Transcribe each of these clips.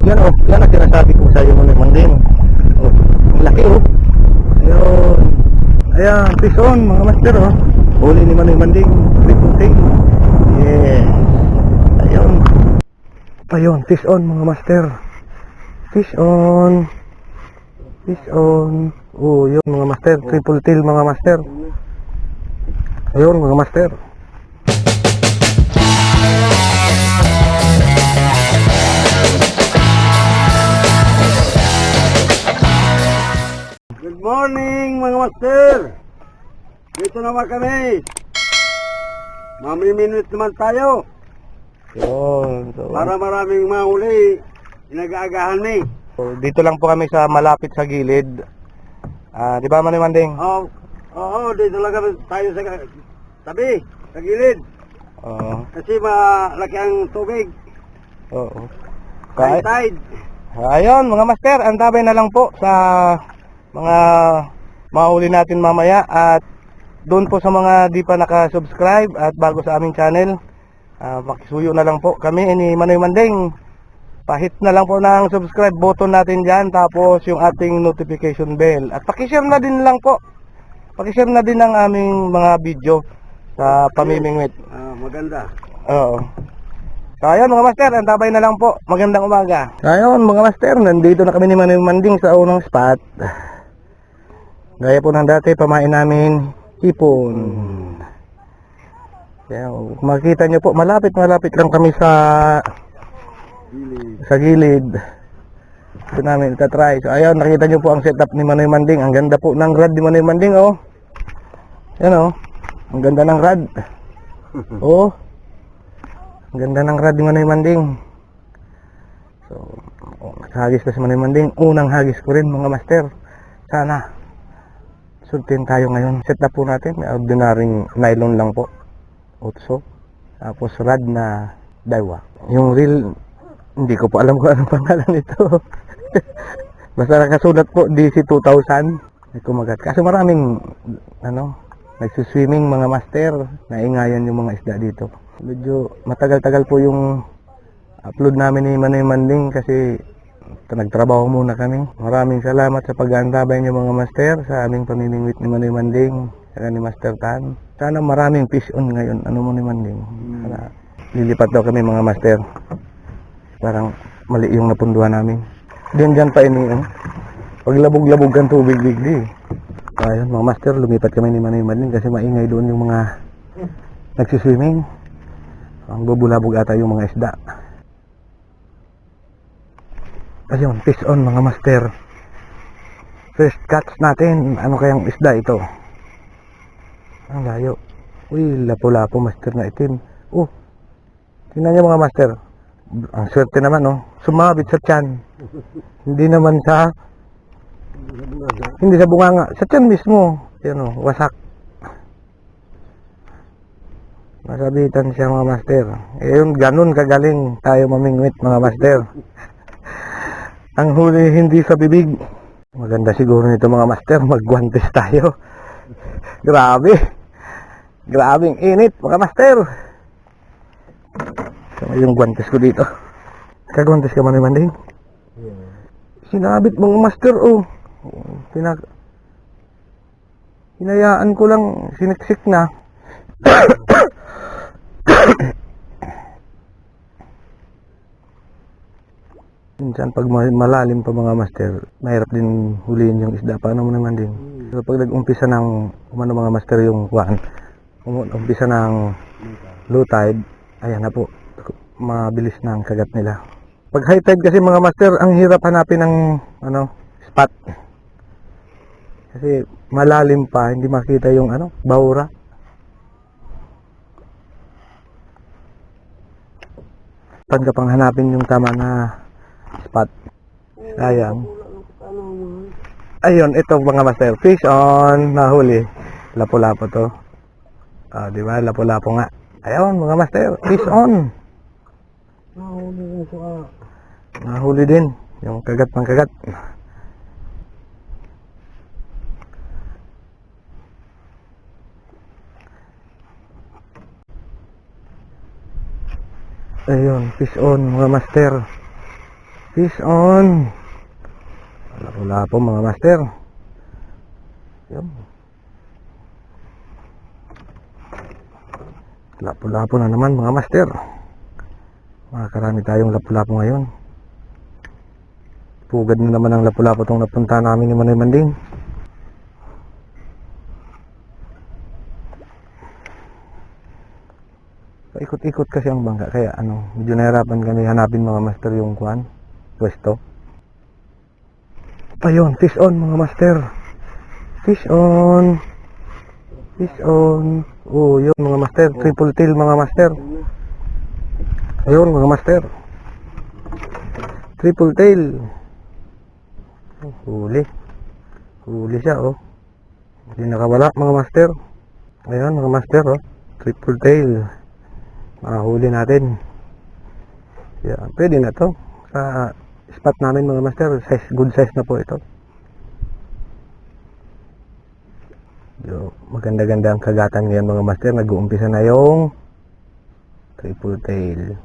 Yan oh, yan ang sinasabi ko sa iyo mo naman din. Oh, ang laki oh. Ayun. Ayan, fish on mga master oh. Huli ni Manoy Manding, reporting. Yeah. Ayun. Ayun, fish on mga master. Fish on. Fish on. Oh, yun mga master, triple tail mga master. Ayun mga master. Good morning mga master. Dito naman kami. Mamiminuit naman tayo. Yun. So, Para maraming mahuli. Nag-aagahan ni. so, dito lang po kami sa malapit sa gilid. Di ba Manoy Manding? Oo, dito lang kami tayo sa tabi, sa gilid. Oo. Kasi malaki ang tubig. Oo. High tide. Ayun mga master, antabay na lang po sa mga mahuli natin mamaya. At doon po sa mga di pa nakasubscribe at bago sa aming channel, makisuyo na lang po kami ni Manoy Manding. Pahit na lang po ng subscribe button natin dyan, tapos yung ating notification bell. At pakishare na din lang po. Pakishare na din ang aming mga video sa pamimingwit. Maganda. Oo. So ayun mga master, antabay na lang po. Magandang umaga. Ayun mga master, nandito na kami ni Manoy Manding sa unang spot. Gaya po ng dati, pamain namin hipon. Kaya makita nyo po, malapit lang kami sa gilid. Ito namin itatry. So ayun, nakita nyo po ang setup ni Manoy Manding. Ang ganda po ng rod ni Manoy Manding oh. Yan oh. Ang ganda ng rod. Oh. Ang ganda ng rod ni Manoy Manding. So, hagis na si Manoy Manding. Unang hagis ko rin mga master. Sana sultin tayo ngayon. Setup po natin, may ordinaryong nylon lang po. Utso. Tapos rod na daiwa. Yung reel, hindi ko po alam kung anong pangalan nito. Basta nakasulat po DC 2000. May kumagat. Kasi maraming nagsuswimming mga master. Naingayan yung mga isda dito. Medyo matagal-tagal po yung upload namin ni Manoy Manding kasi nagtrabaho muna kami. Maraming salamat sa pag-aantabay niyo mga master sa aming pamimingwit ni Manoy Manding saka ni Master Tan. Sana maraming fish on ngayon. Ano Manoy Manding? Sana lilipat daw kami mga master. Parang mali yung napunduhan namin. Diyan pa ini paglabog-labog ang tubig bigli. Ayun mga master, lumipat kami ni Manoy Manding kasi maingay doon yung mga nagsiswimming. Ang bubulabog ata yung mga isda. Ayun, fish on mga master. First catch natin. Ano kayang isda ito? Ang layo. Uy, lapo-lapo master na itim. Oh, tingnan nyo mga master. Ang swerte naman oh. Sumabit sa tiyan. Hindi sa bunganga. Sa tiyan mismo. Yan oh, wasak. Nasabitan siya mga master. Yun, ganun kagaling tayo mamingwit mga master. Ang huli hindi sa bibig. Maganda siguro nito mga master, magguantes tayo. Grabe. Grabing init mga master. So, yung guantes ko dito. Kagwantes ka Manoy Manding? Sinabit mga master oh. Hinayaan ko lang, siniksik na. Minsan pag malalim pa mga master, mahirap din huliin yung isda. Paano mo naman din? So pag nag-umpisa ng mga master yung umpisa ng low tide, ayan na po, mabilis na ang kagat nila. Pag high tide kasi mga master, ang hirap hanapin ng spot. Kasi malalim pa, hindi makita yung baura. Pan ka pang hanapin yung tama na spot. Sayang. Ayun, ito mga master, fish on, nahuli. Lapo-lapo to. Di ba? Lapo-lapo nga. Ayun mga master, fish on. Nahuli din. Yung kagat pang kagat. Ayun, fish on mga master. Fish on. Lapu-lapu mga master. Yun. Lapu-lapu na naman mga master. Makakarami tayong lapu-lapu ngayon. Pugad na naman ang lapu-lapu itong napunta namin ni Manoy Manding. Paikot-ikot kasi ang bangka, kaya medyo nahirapan kami hanapin mga master yung pwesto. Ayun, fish on mga master. Fish on. Fish on. Oh, yun mga master, triple tail mga master. Ayun mga master. Triple tail. Huli. Huli siya oh. Hindi nakawala mga master. Ayun mga master oh. Triple tail. Huli natin. Yeah, pwede na to. Sa spot namin mga master, size, good size na po ito. Yo, maganda-ganda ang kagatan ngayon mga master. Nag-uumpisa na yung triple tail.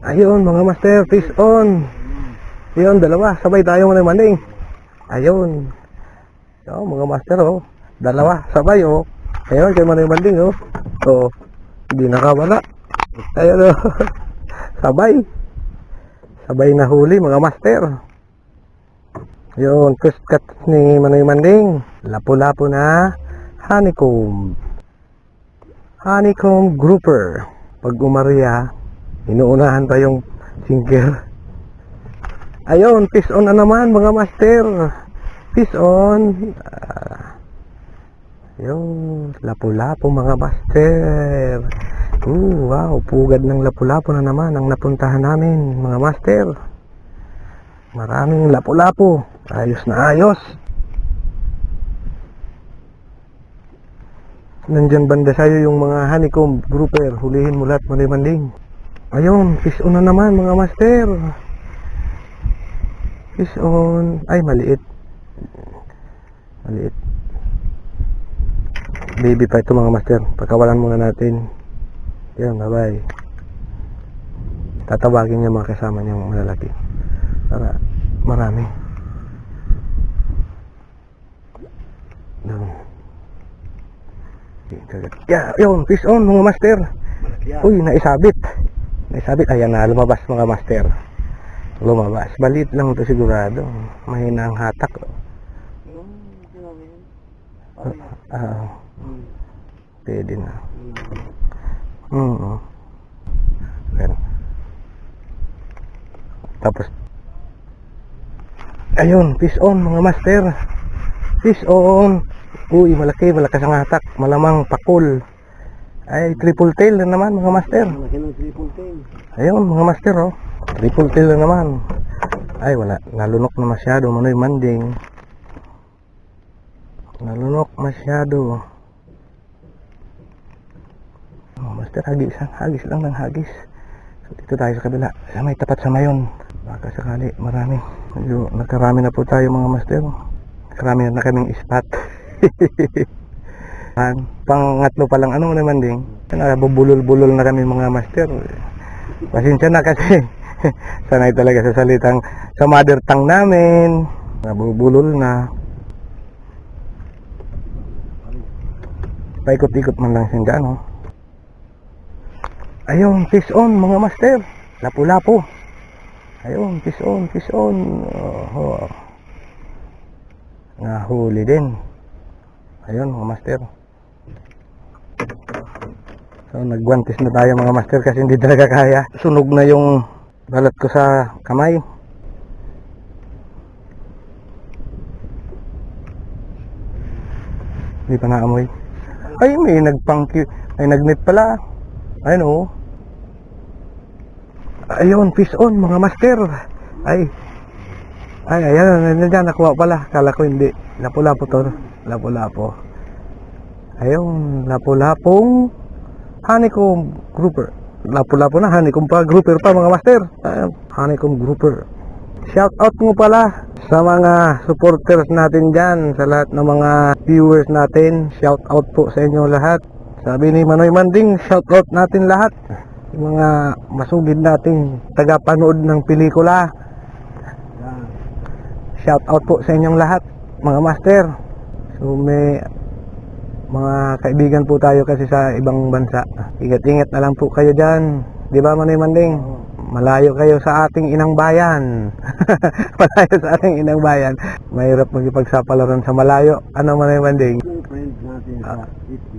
Ayun mga master, fish on. Ayun, dalawa. Sabay tayo Manoy Manding. Ayun. Yo, mga master oh. Dalawa, sabay oh. Ayun, kay Manoy Manding oh. So, hindi nakawala. Ayun oh. Sabay. Sabay na huli mga master. Yun, first cut ni Manoy Manding. Lapu-lapu na honeycomb. Honeycomb grouper. Pag umarya, inuunahan pa yung sinker. Ayun, fish on na naman mga master. Fish on. Yun, lapu-lapu mga master. Wow, pugad ng lapu-lapu na naman ang napuntahan namin mga master. Maraming lapu-lapu. Ayos na ayos. Nandyan banda sa'yo yung mga honeycomb grouper. Hulihin mo lahat Manoy Manding. Ayun, fish on na naman mga master. Fish on. Ay, maliit. Maliit. Baby pa ito mga master. Pagkawalan muna natin. Yan, bye-bye. Tatawagin niya mga kasama niyang malalaki para marami. Yeah, yun, fish on mga master. Uy, naisabit. Naisabit, ayan na, lumabas mga master. Lumabas, balit lang ito sigurado. Mahina ang hatak. Pwede na. Pero, tapos ayun, fish on mga master. Fish on. Uy, malaki, malakas ang hatak. Malamang pakul. Ay, triple tail na naman mga master. Ayun mga master oh. Triple tail na naman. Ay, wala, nalunok na masyado Manoy Manding. Nalunok masyado. Oh, master, hagis lang ng hagis. So, dito tayo sa kabila. Sa may tapat sa mayon. Baka sakali, marami. Medyo, nagkarami na po tayo mga master. Karami na kaming ispat. Pangatlo pa lang Manoy Manding. Bubulol-bulol na kami mga master. Pasensya na kasi sanay talaga sa salitang sa mother tongue namin. Nabubulol na. Paikot-ikot man lang siya no. Ayun, fish on mga master. Lapu-lapu. Ayun, fish on, fish on. Nahuli din. Ayun mga master. So nagguantes na tayo mga master kasi hindi talaga kaya. Sunog na yung balat ko sa kamay. Hindi pa naamoy. Ay, may nagnet pala. Ayun oh. Ayun, fish on mga master. Ay, ayan, nakuha pala. Kala ko hindi. Lapu-lapu to. Lapu-lapu. Ayun, lapu-lapong honeycomb grouper. Lapu-lapu na, honeycomb pa, grouper pa mga master. Ayun, honeycomb grouper. Shout out mo pala sa mga supporters natin dyan, sa lahat ng mga viewers natin. Shout out po sa inyo lahat. Sabi ni Manoy Manding, shout out natin lahat. Yung mga masugid nating tagapanood ng pelikula. Shout out po sa inyong lahat, mga master. So may mga kaibigan po tayo kasi sa ibang bansa. Ingat-ingat na lang po kayo dyan. Di ba, Manoy Manding? Malayo kayo sa ating inang bayan. Malayo sa ating inang bayan. Mahirap makipagsapalaran sa malayo. Ano, Manoy Manding? Yung friends natin sa FB.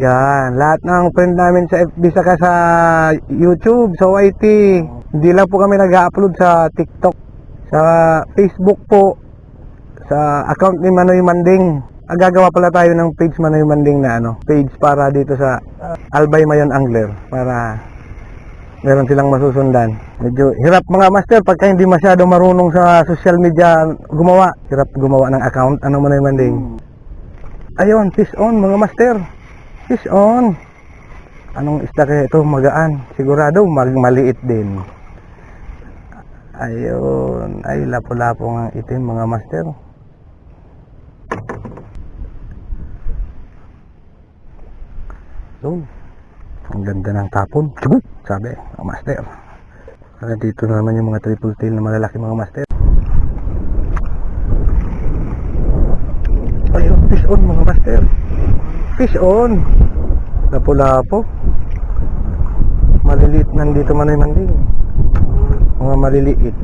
Yan, lahat ng friend namin sa FB saka sa YouTube, sa YT. Hindi lang po kami nag-upload sa TikTok. Sa Facebook po, sa account ni Manoy Manding. Gagawa pala tayo ng page Manoy Manding na page para dito sa Albay Mayon Angler, para meron silang masusundan. Medyo hirap mga master pagka hindi masyado marunong sa social media gumawa. Hirap gumawa ng account. Ano Manoy Manding? Ayun, fish on mga master. Fish on. Anong isda kaya ito? Magaan. Sigurado maliit din. Ayun. Ay, lapo-lapo nga itim mga master. Yun. Ang ganda ng tapon. Tsugut! Sabi, mga master. Kaya dito na naman yung mga triple tail na malalaki mga master. Ayun, fish on mga master. Fish on. Lapo-lapo. Maliliit nandito Manoy Manding. Mga maliliit.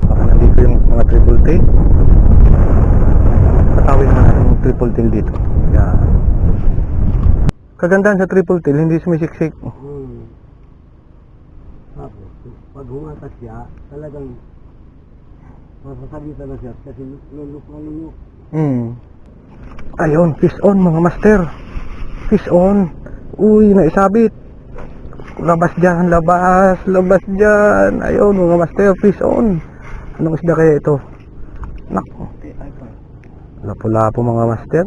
Baka nandito yung mga triple tail. Patawin naman yung triple tail dito. Yan. Kagandahan sa triple tail, hindi sumisiksik. Tapos, pag humatak siya, talagang masasabitan na siya kasi luluk na luluk. Ayun, fish on mga master. Fish on. Uy, naisabit. Labas dyan, labas. Labas dyan. Ayun mga master, fish on. Anong isda kaya ito? Nak. Lapu-lapu mga master.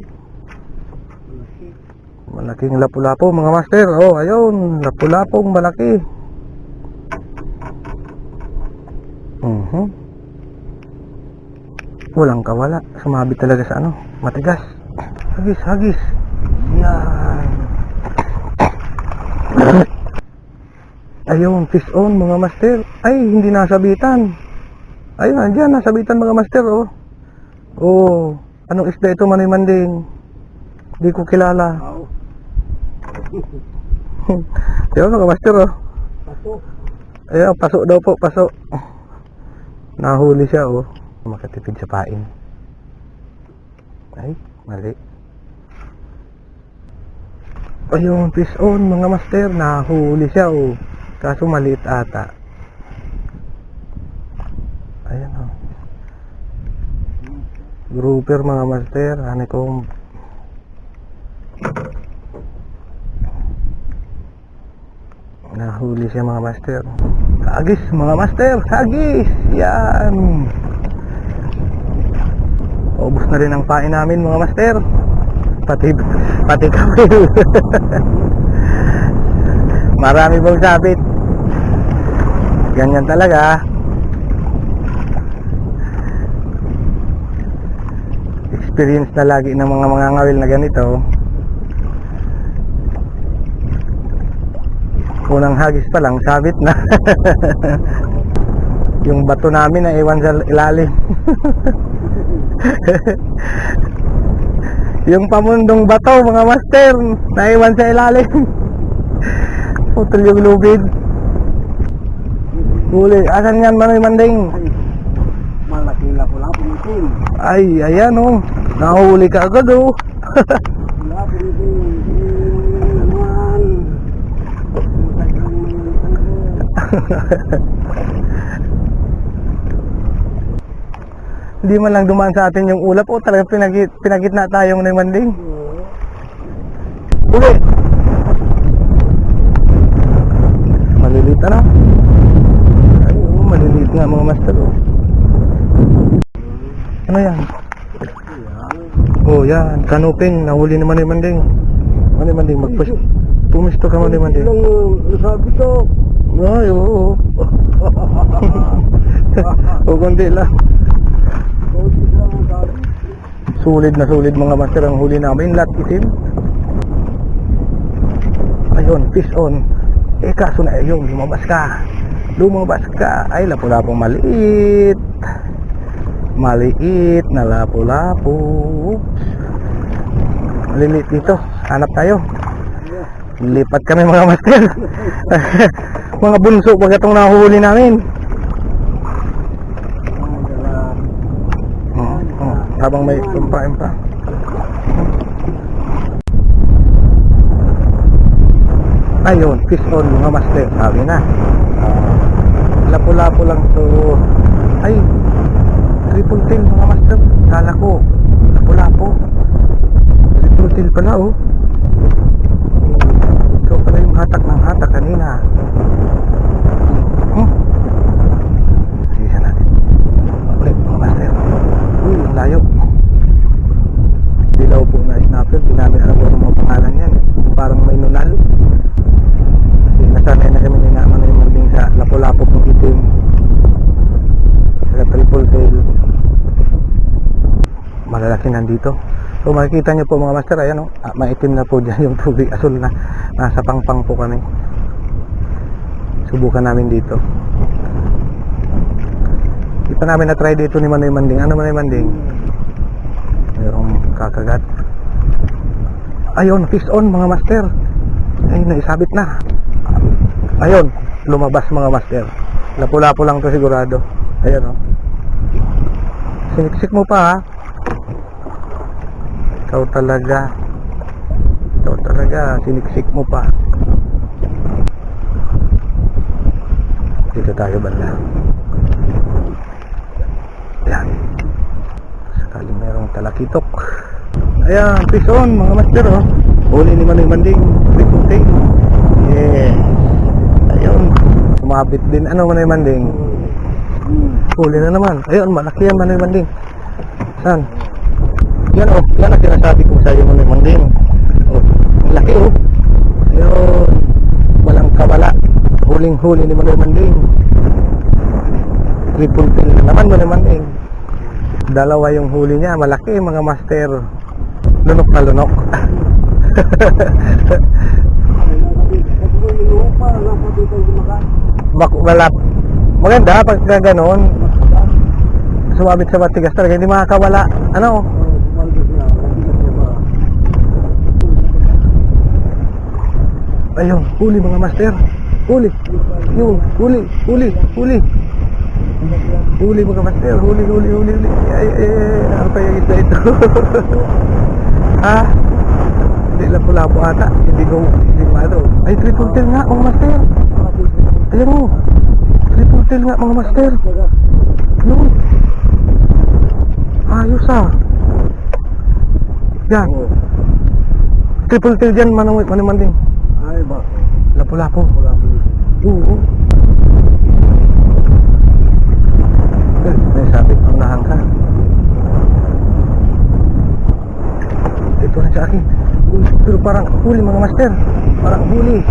Malaking lapu-lapu mga master. Oh, ayun. Lapu-lapong malaki. Walang kawala. Sumabit talaga sa matigas. Hagis, hagis. Yan. Ayun, fish on mga master. Ay, hindi nasabitan. Ayun, andyan, nasabitan mga master, oh. Oh, anong isda ito Manoy Manding? Hindi ko kilala. Ayun mga master, oh. Paso. Ayun, paso daw po, paso. Nahuli siya, oh. Makatipid sa pain. Ay, mali. Ayun, fish on mga master. Nahuli siya, oh. Kaso maliit ata. Ayan, oh. Grouper mga master. Honeycomb. Nahuli siya mga master. Hagis mga master. Hagis. Yan. Ubus na rin ang pain namin mga master. Pati kami. Marami pong sabit. Ganyan talaga. Experience na lagi ng mga ngawil na ganito. Unang hagis pa lang, sabit na. Yung bato namin na iwan sa ilalim. Yung pamundong bato mga master, naiwan sa ilalim. Putol yung lubid. Huli, asan yan Manoy Manding? Malaking lapu-lapu itim. Ay, ayan oh. Nahuli ka agad oh. Lapu itim. Naman. Hindi man lang dumaan sa atin yung ulap o talagang pinagitna tayong Manoy Manding. Huli. Maliliit ano? Ay, oh, maliliit nga mga master oh. Ano yan? Oh yan, kanuping, nahuli ni Manoy Manding. Manoy Manding, pumisto ka Manoy Manding. Sabi to. Ay, oo. O kundi lang. Sulit na sulit mga master ang huli namin, lat itim. Ayun, fish on. Eh kaso na ayun, lumabas ka. Ay, lapu-lapong maliit na lapu-lapo. Oops. Maliliit dito, hanap tayo. Lipat kami mga master. Mga bunso pag itong nahuli namin. Habang may impa. Ayun, fish on mga master. Sabi na. Lapu-lapo lang to. Ay, triple tail mga master. Kala ko, lapu-lapo. Triple tail pala oh. Ikaw pala yung hatak ng hatak kanina. Sisa natin. Ulit mga master. Uy, ang layo. Dilaw po na snapper. Di namin alam kung ano mga pangalan yan. Parang may nunal. Kasi nasanay na kami ninaman yung manding sa lapu-lapo ng itim. Sa triple tail. Malalaki nandito. So makikita nyo po mga master, ayan o, maitim na po dyan yung tubig, asul na, nasa pangpang po kami. Subukan namin dito. Di pa namin na-try dito ni Manoy Manding. Ano Manoy Manding? Mayroong kakagat. Ayun, fish on mga master. Ay, naisabit na. Ayun, lumabas mga master. Lapu-lapo lang to sigurado. Ayun o. Siniksik mo pa ha. Ikaw talaga, siniksik mo pa. Dito tayo banda. Ayan. Sakali merong talakitok. Ayan, fish on mga master oh. Huli ni Manoy Manding, triple tail. Yeah. Ayun, umabit din. Ano Manoy Manding? Huli na naman. Ayun, malaki yan Manoy Manding. Saan? Yan oh, yan ang sinasabi ko sa iyo Manoy Manding. Oh, ang laki oh. Ayun, walang kawala. Huling-huli ni Manoy Manding. Triple tail na naman Manoy Manding. Dalawa yung huli niya, malaki mga master. Lunok na lunok. Wala. Maganda pag gano'n. Sumabit sa matigas talaga, hindi makakawala. Ano? Ayun, huli mga master. Huli. Yun, huli. Huli mga master. Huli. Ay, ano pa yung isda ito? Ha? Hindi lapu-lapo ata. Hindi maano. Ay, triple tail nga mga master. Ayan o. Triple tail nga mga master. Yun. Ayos ah. Yan. Triple tail dyan, Manoy Manding. Ay ba? Lapu-lapo. Oo. May sabi, unahan ka. Ito rin sa akin. Pero parang huli mga master. Parang huli.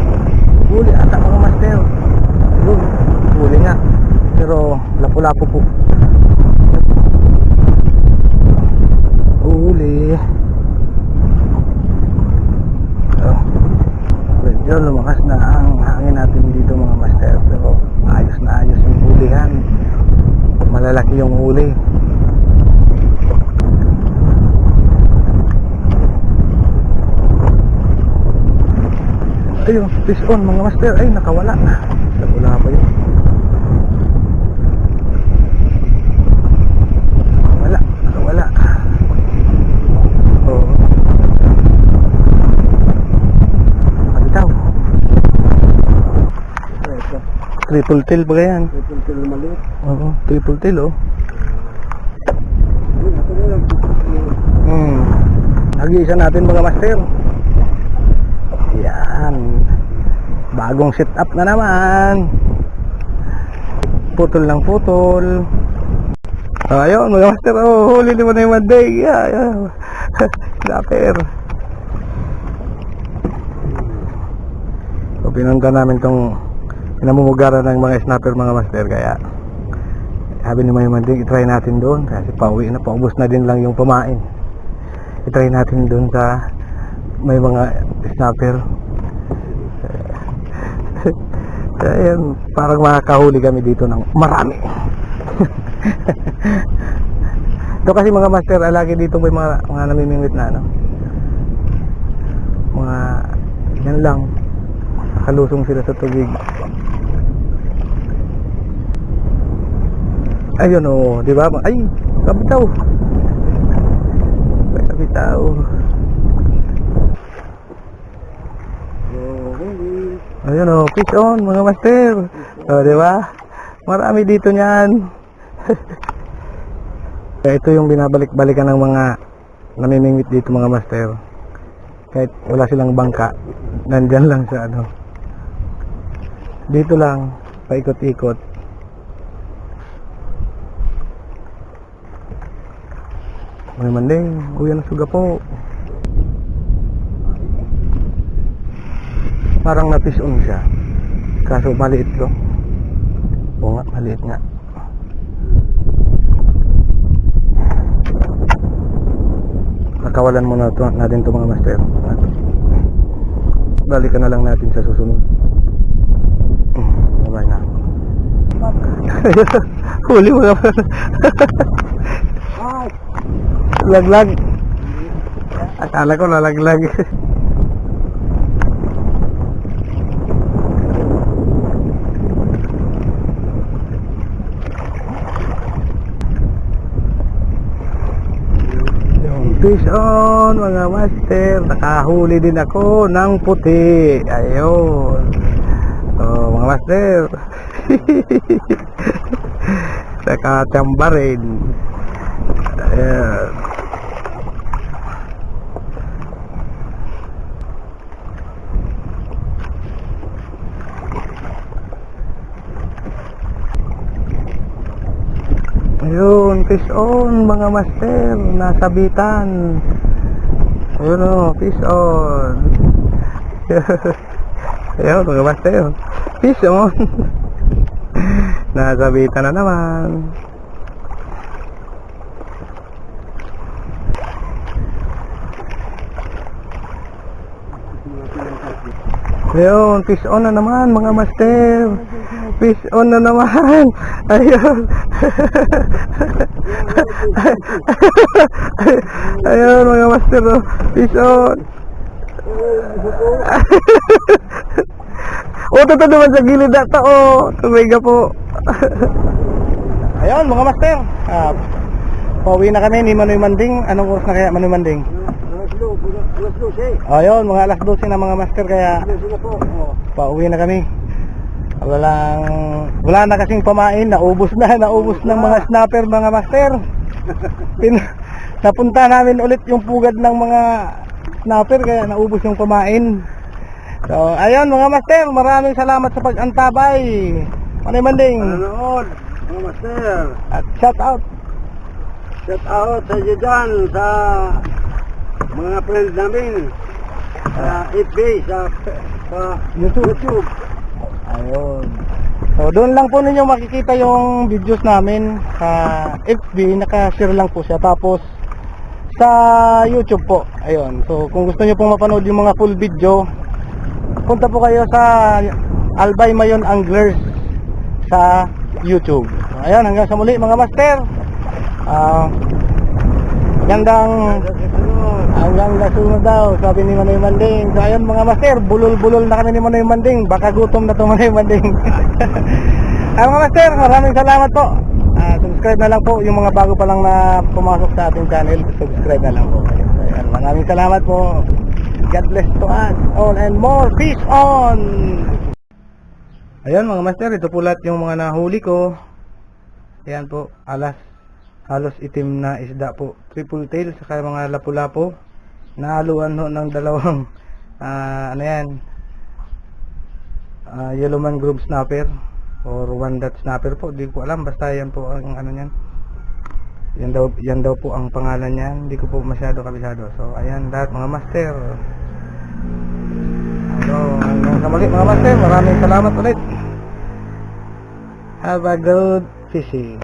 Huli ata mga master. Yun, huli nga. Pero lapu-lapo po. Huli. Medyo lumakas na ang hangin natin dito mga master. Pero ayos na ayos yung hulihan. Malalaki yung huli. Ayun, fish on mga master. Ay, nakawala. Wala pa yun. Nakawala. Oo. Nakabitaw. Triple tail ba yan? Triple tail na maliit. Oo, triple tail oh. Nag-iisa natin mga master. Yan. Bagong setup na naman. Putol lang putol. Oh, ayun mga master. Oh, huli ni Manoy Manding. Yeah. Snapper. So, pinunta namin tong pinamumugaran ng mga snapper mga master. Kaya sabi ni Manoy Manding, itry natin doon. Kasi pauwi na, paubos na din lang yung pamain. Itry natin doon sa may mga snapper. Kaya yan, parang makakahuli kami dito ng marami. Ito kasi mga master, lagi dito may mga namimingwit na ano. Mga yan lang, kalusong sila sa tubig. Ayun o, di ba? Ay, kabitaw. Kabitaw. Ayun o, fish on mga master. O, di ba? Marami dito niyan. Ito yung binabalik-balikan ng mga namimingwit dito mga master. Kahit wala silang bangka, nandyan lang sa ano. Dito lang, paikot-ikot. May manding, uwi ng suga po. Parang na-fish on siya. Kaso maliit ko. Oo nga, maliit nga. Nakawalan muna natin ito mga master. Balikan na lang natin sa susunod. Bye na. Huli mga master. Laglag. Akala ko lalaglag. Fish on mga master, nakahuli din ako ng puti. Ayun. Oh, mga master. Nakatamba rin. Ayan. Ayun, fish on mga master, nasabitan. Ayun o, fish on. Ayun mga master, fish on. Nasabitan na naman. Ayun, fish on na naman mga master. Fish on na naman. Ayun. Ayun mga master, fish on. O, ito naman sa gilid na ito. O, tumiga po. Ayun mga master, pauwi na kami ni Manoy Manding. Anong oras na kaya Manoy Manding? Alas 12. Ayun, mga alas 12 na mga master, kaya pauwi na kami. Wala na kasing pamain, naubos ng mga snapper mga master. Napunta namin ulit yung pugad ng mga snapper, kaya naubos yung pamain. So, ayun mga master, maraming salamat sa pag-antabay. Manoy Manding. Nanonood, mga master. At shout out Sa inyo dyan, sa mga friends namin. Sa FB, sa YouTube. Ayun. So, doon lang po ninyo makikita yung videos namin sa FB, naka-share lang po siya. Tapos sa YouTube po. Ayun. So, kung gusto niyo pong mapanood yung mga full video, punta po kayo sa Albay Mayon Anglers sa YouTube. So, ayun, hanggang sa muli mga master. Hanggang nasunod daw, sabi ni Manoy Manding. So ayun mga master, bulol-bulol na kami ni Manoy Manding. Baka gutom na to Manoy Manding. Mga master, maraming salamat po. Subscribe na lang po yung mga bago pa lang na pumasok sa ating channel. Subscribe na lang po. Ayun, maraming salamat po. God bless to us all and more. Peace on. Ayun mga master, ito po lahat yung mga nahuli ko. Ayan po, halos itim na isda po, triple tail, saka mga lapu-lapo. Nahaluan ho ng dalawang Yellowman Groove Snapper or one dot snapper po, di ko alam, basta yan po ang ano niyan. Yan daw po ang pangalan niyan, hindi ko po masyado kabisado. So ayan lahat mga master. Hanggang sa muli mga master, maraming salamat ulit. Have a good fishing.